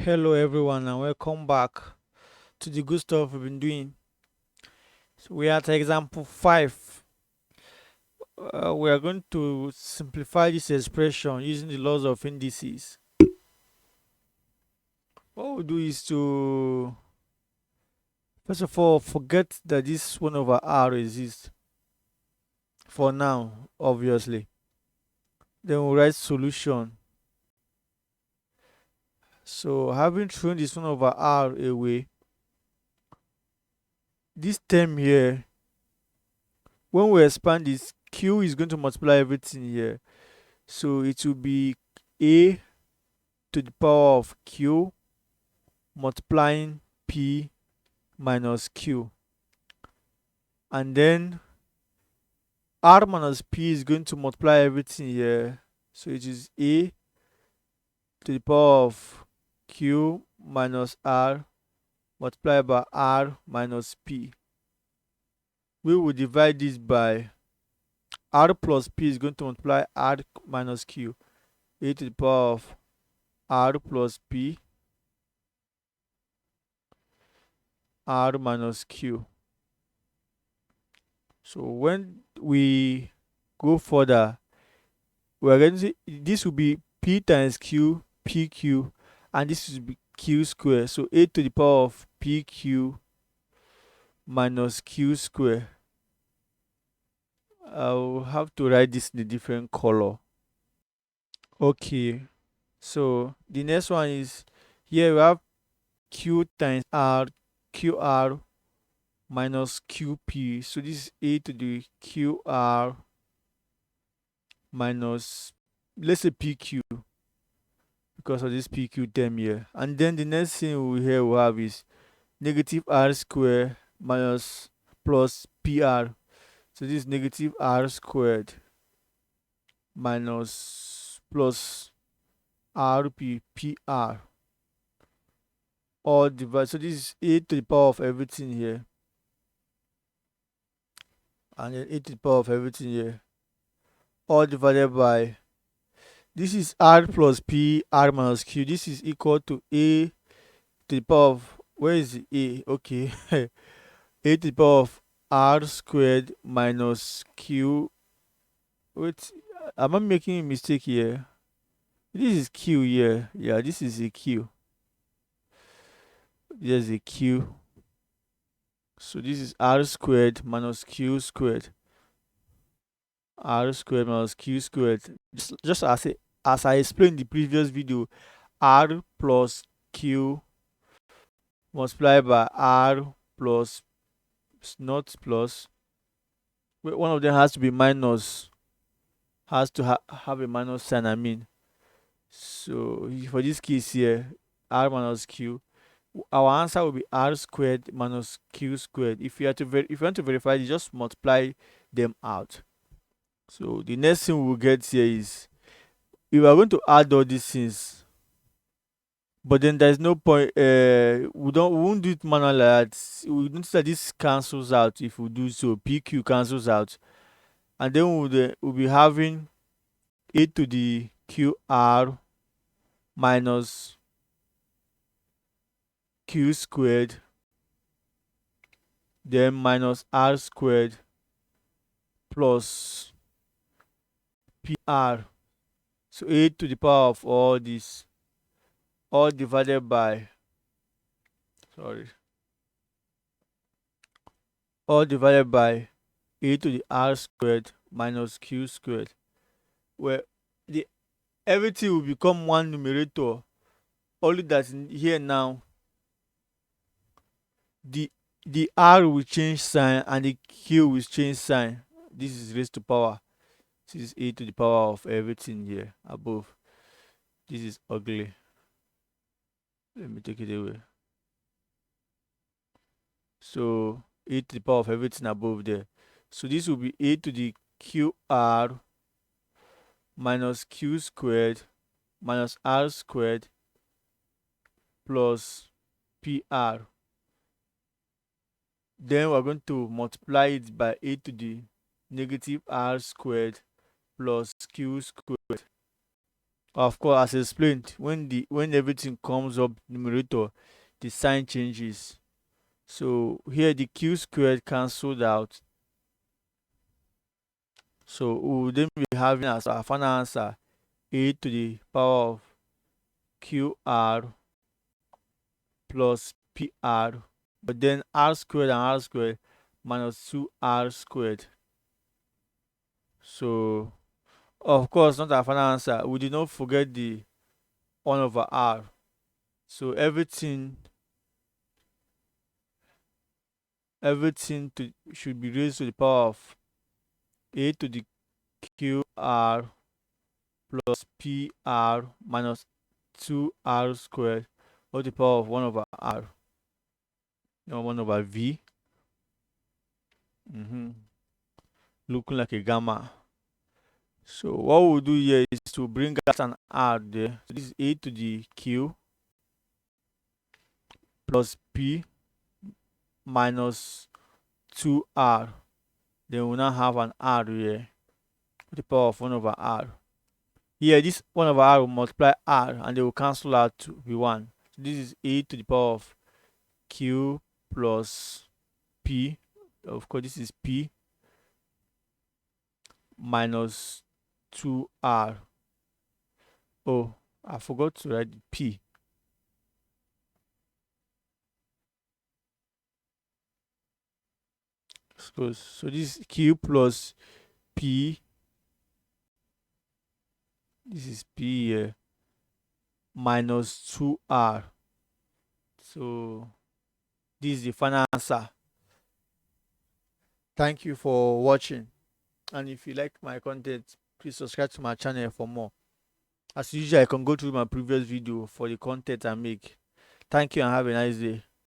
Hello, everyone, and welcome back to the good stuff we've been doing. So we are at example 5. We are going to simplify this expression using the laws of indices. What we'll do is to, first of all, forget that this 1 over r exists for now, obviously. Then we'll write solution. So, having thrown this 1 over r away, this term here, when we expand this, q is going to multiply everything here. So, it will be a to the power of q multiplying p minus q, and then r minus p is going to multiply everything here, so it is a to the power of q minus r multiplied by r minus p. We will divide this by r plus p is going to multiply r minus q, a to the power of r plus p r minus q. So when we go further, we're going to see this will be p times q pq, and this will be q square. So a to the power of pq minus q square. I'll have to write this in a different color. Okay, so the next one is, here we have q times r, qr minus qp. So this is a to the qr minus, let's say, pq, because of this pq term here. And then the next thing we here we have is negative r squared minus plus pr. So this is negative r squared minus plus rp pr, all divided. So this is a to the power of everything here, and then a to the power of everything here, all divided by, this is r plus p r minus q. This is equal to a to the power of, where is the a? Okay. A to the power of r squared minus q. Wait, am I making a mistake here? This is q here. Yeah, this is a q. There's a q. So this is r squared minus q squared. R squared minus q squared. Just as I explained in the previous video, r plus q multiplied by r plus, not plus. Wait, one of them has to be minus. Has to have a minus sign, I mean. So for this case here, r minus q, our answer will be r squared minus q squared. If you want to verify it, just multiply them out. So the next thing we will get here is, if we are going to add all these things, but then there's no point, we won't do it manually like that. We notice that this cancels out. If we do so, pq cancels out, and then we'll be having a to the qr minus q squared, then minus r squared plus pr. So a to the power of all this, all divided by, sorry, all divided by a to the r squared minus q squared, where the everything will become one numerator, only that in here now the r will change sign and the q will change sign. This is raised to power. This is a to the power of everything here above. This is ugly. Let me take it away. So a to the power of everything above there. So this will be a to the qr minus q squared minus r squared plus pr. Then we're going to multiply it by a to the negative r squared plus q squared, Of course, as explained, when everything comes up numerator, the sign changes. So here the q squared cancelled out. So we will then be having as our final answer a to the power of qr plus pr, but then r squared and r squared minus 2r squared. So of course, not our final answer. We did not forget the 1 over r. So everything should be raised to the power of a to the qr plus pr minus 2r squared or the power of 1 over r, or 1 over v. Looking like a gamma. So what we'll do here is to bring out an r there. So this is a to the q plus p minus 2r. Then we'll now have an r here with the power of 1 over r. Here, this 1 over r will multiply r and they will cancel out to be 1. So this is a to the power of q plus p. Of course, this is p minus 2r. Oh, I forgot to write p. So this is q plus p. This is p here minus 2r. So this is the final answer. Thank you for watching, and if you like my content, please subscribe to my channel for more. As usual, I can go through my previous video for the content I make. Thank you and have a nice day.